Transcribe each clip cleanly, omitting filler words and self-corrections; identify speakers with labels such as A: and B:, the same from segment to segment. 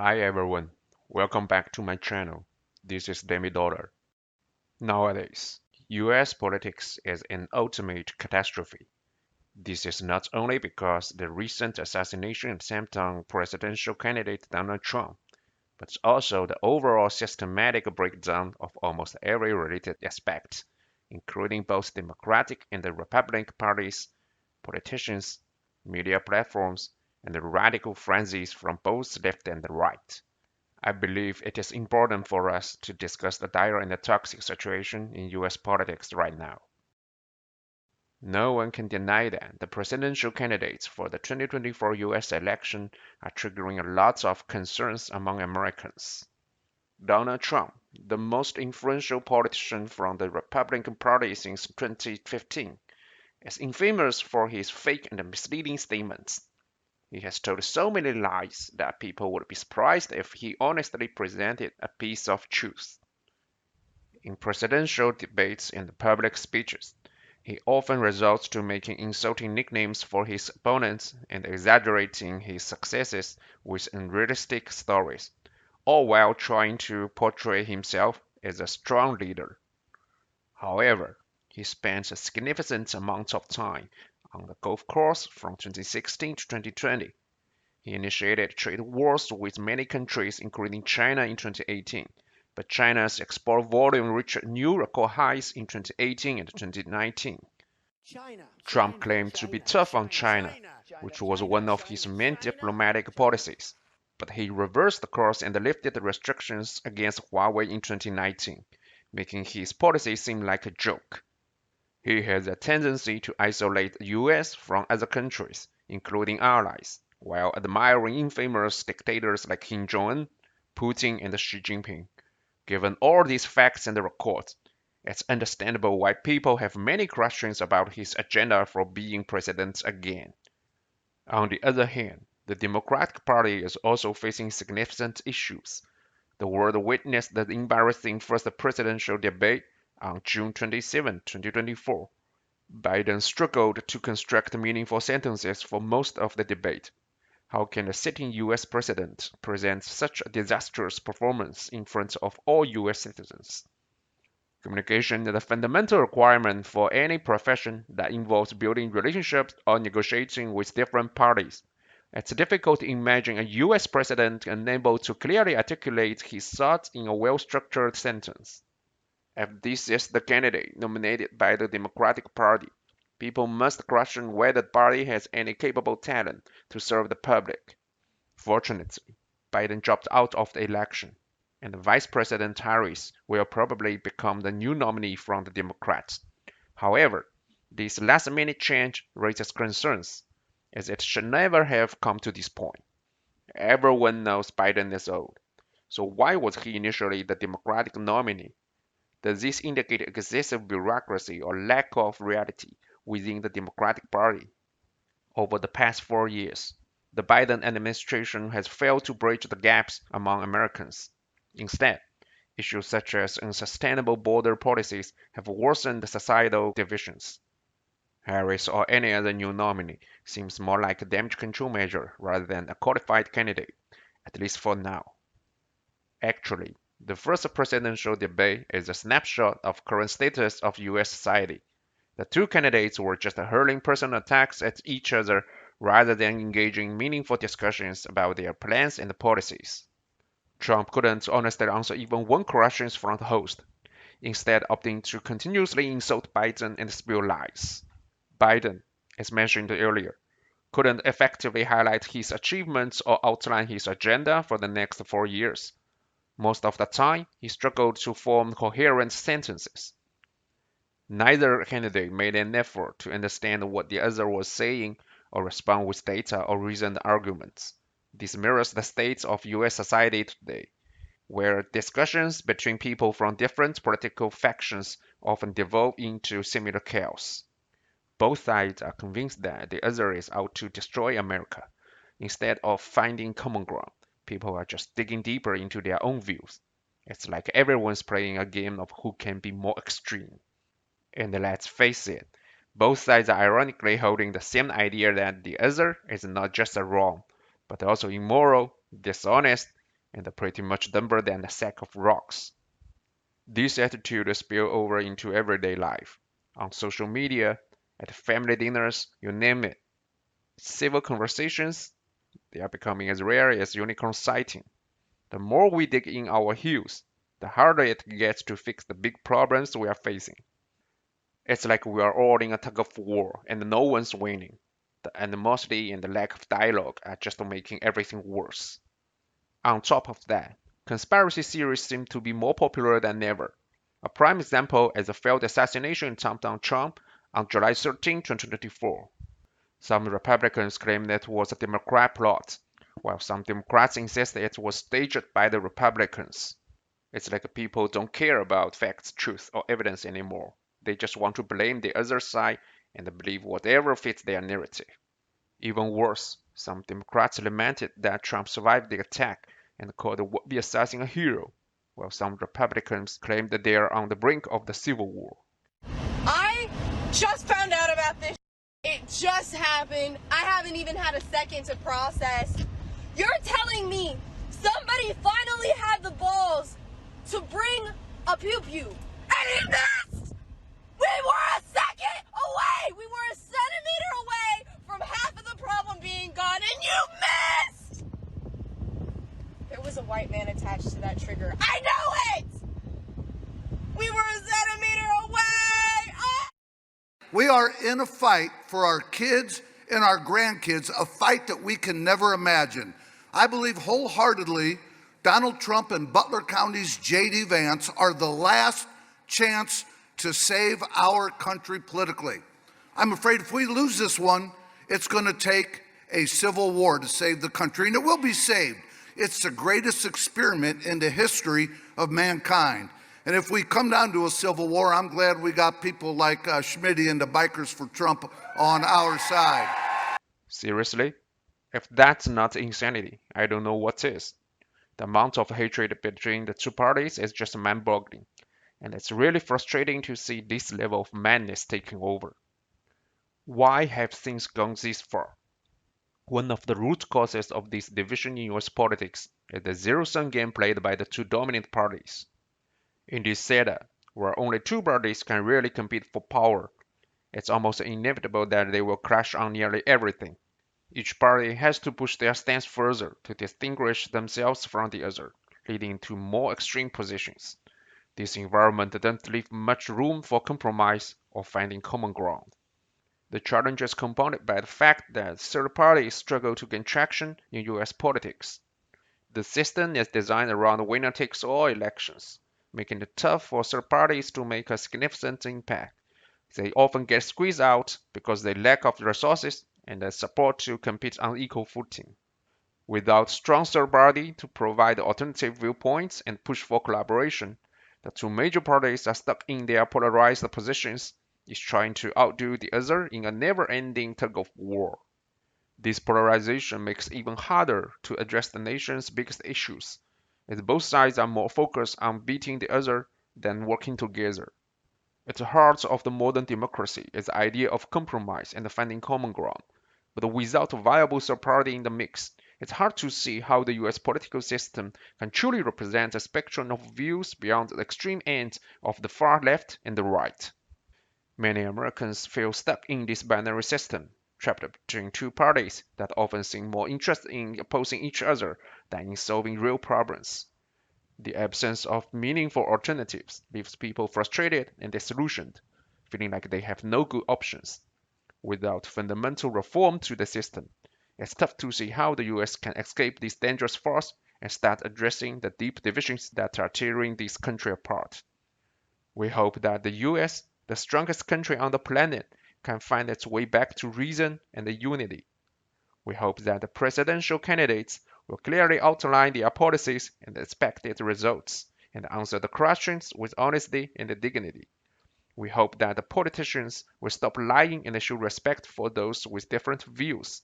A: Hi everyone, welcome back to my channel. This is Demi. Nowadays, US politics is an ultimate catastrophe. This is not only because the recent assassination attempt on presidential candidate Donald Trump, but also the overall systematic breakdown of almost every related aspect, including both Democratic and the Republican parties, politicians, media platforms, and the radical frenzies from both left and the right. I believe it is important for us to discuss the dire and the toxic situation in US politics right now. No one can deny that the presidential candidates for the 2024 US election are triggering a lot of concerns among Americans. Donald Trump, the most influential politician from the Republican Party since 2015, is infamous for his fake and misleading statements. He has told so many lies that people would be surprised if he honestly presented a piece of truth. In presidential debates and public speeches, he often resorts to making insulting nicknames for his opponents and exaggerating his successes with unrealistic stories, all while trying to portray himself as a strong leader. However, he spent a significant amount of time on the golf course from 2016 to 2020. He initiated trade wars with many countries, including China in 2018, but China's export volume reached new record highs in 2018 and 2019. Trump claimed to be tough on China, which was one of his main diplomatic policies, but he reversed course and lifted restrictions against Huawei in 2019, making his policy seem like a joke. He has a tendency to isolate the US from other countries, including allies, while admiring infamous dictators like Kim Jong-un, Putin, and Xi Jinping. Given all these facts and records, it's understandable why people have many questions about his agenda for being president again. On the other hand, the Democratic Party is also facing significant issues. The world witnessed the embarrassing first presidential debate on June 27, 2024. Biden struggled to construct meaningful sentences for most of the debate. How can a sitting US president present such a disastrous performance in front of all US citizens? Communication is a fundamental requirement for any profession that involves building relationships or negotiating with different parties. It's difficult to imagine a US president unable to clearly articulate his thoughts in a well structured sentence. If this is the candidate nominated by the Democratic Party, people must question whether the party has any capable talent to serve the public. Fortunately, Biden dropped out of the election, and Vice President Harris will probably become the new nominee from the Democrats. However, this last-minute change raises concerns, as it should never have come to this point. Everyone knows Biden is old, so why was he initially the Democratic nominee? Does this indicate excessive bureaucracy or lack of reality within the Democratic Party? Over the past 4 years, the Biden administration has failed to bridge the gaps among Americans. Instead, issues such as unsustainable border policies have worsened the societal divisions. Harris or any other new nominee seems more like a damage control measure rather than a qualified candidate, at least for now. Actually, the first presidential debate is a snapshot of current status of US society. The two candidates were just hurling personal attacks at each other rather than engaging in meaningful discussions about their plans and policies. Trump couldn't honestly answer even one question from the host, instead opting to continuously insult Biden and spill lies. Biden, as mentioned earlier, couldn't effectively highlight his achievements or outline his agenda for the next 4 years. Most of the time, he struggled to form coherent sentences. Neither candidate made an effort to understand what the other was saying or respond with data or reasoned arguments. This mirrors the state of US society today, where discussions between people from different political factions often devolve into similar chaos. Both sides are convinced that the other is out to destroy America. Instead of finding common ground, people are just digging deeper into their own views. It's like everyone's playing a game of who can be more extreme. And let's face it, both sides are ironically holding the same idea that the other is not just wrong, but also immoral, dishonest, and pretty much dumber than a sack of rocks. This attitude spills over into everyday life, on social media, at family dinners, you name it. Civil conversations, they are becoming as rare as unicorn sighting. The more we dig in our heels, the harder it gets to fix the big problems we are facing. It's like we are all in a tug of war and no one's winning. The animosity and the lack of dialogue are just making everything worse. On top of that, conspiracy theories seem to be more popular than ever. A prime example is the failed assassination attempt on Trump on July 13, 2024. Some Republicans claim that it was a Democrat plot, while some Democrats insist it was staged by the Republicans. It's like people don't care about facts, truth, or evidence anymore. They just want to blame the other side and believe whatever fits their narrative. Even worse, some Democrats lamented that Trump survived the attack and called the would-be assassin a hero, while some Republicans claimed that they are on the brink of the Civil War.
B: I just found out about this. It just happened. I haven't even had a second to process. You're telling me somebody finally had the balls to bring a pew-pew, and he missed! We were a second away! We were a centimeter away from half of the problem being gone, and you missed! There was a white man attached to that trigger. I know it! We were a centimeter away! Ah!
C: We are in a fight for our kids and our grandkids, a fight that we can never imagine. I believe wholeheartedly Donald Trump and Butler County's J.D. Vance are the last chance to save our country politically. I'm afraid if we lose this one, it's going to take a civil war to save the country, and it will be saved. It's the greatest experiment in the history of mankind. And if we come down to a civil war, I'm glad we got people like Schmitty and the Bikers for Trump on our side.
A: Seriously? If that's not insanity, I don't know what is. The amount of hatred between the two parties is just mind-boggling, and it's really frustrating to see this level of madness taking over. Why have things gone this far? One of the root causes of this division in US politics is the zero-sum game played by the two dominant parties. In this setup, where only two parties can really compete for power, it's almost inevitable that they will crash on nearly everything. Each party has to push their stance further to distinguish themselves from the other, leading to more extreme positions. This environment doesn't leave much room for compromise or finding common ground. The challenge is compounded by the fact that third parties struggle to gain traction in US politics. The system is designed around winner-takes-all elections, making it tough for third parties to make a significant impact. They often get squeezed out because they lack of resources and the support to compete on equal footing. Without strong third party to provide alternative viewpoints and push for collaboration, the two major parties are stuck in their polarized positions, each trying to outdo the other in a never-ending tug of war. This polarization makes it even harder to address the nation's biggest issues, as both sides are more focused on beating the other than working together. At the heart of the modern democracy is the idea of compromise and finding common ground. But without a viable third party in the mix, it's hard to see how the US political system can truly represent a spectrum of views beyond the extreme ends of the far left and the right. Many Americans feel stuck in this binary system, trapped between two parties that often seem more interested in opposing each other than in solving real problems. The absence of meaningful alternatives leaves people frustrated and disillusioned, feeling like they have no good options. Without fundamental reform to the system, it's tough to see how the US can escape this dangerous force and start addressing the deep divisions that are tearing this country apart. We hope that the US, the strongest country on the planet, can find its way back to reason and unity. We hope that the presidential candidates will clearly outline their policies and expected results, and answer the questions with honesty and dignity. We hope that the politicians will stop lying and show respect for those with different views.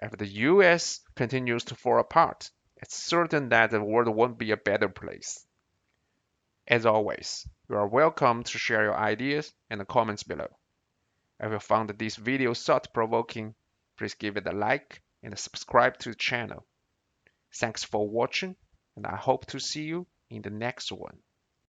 A: If the US continues to fall apart, it's certain that the world won't be a better place. As always, you are welcome to share your ideas in the comments below. If you found this video thought-provoking, please give it a like and subscribe to the channel. Thanks for watching, and I hope to see you in the next one.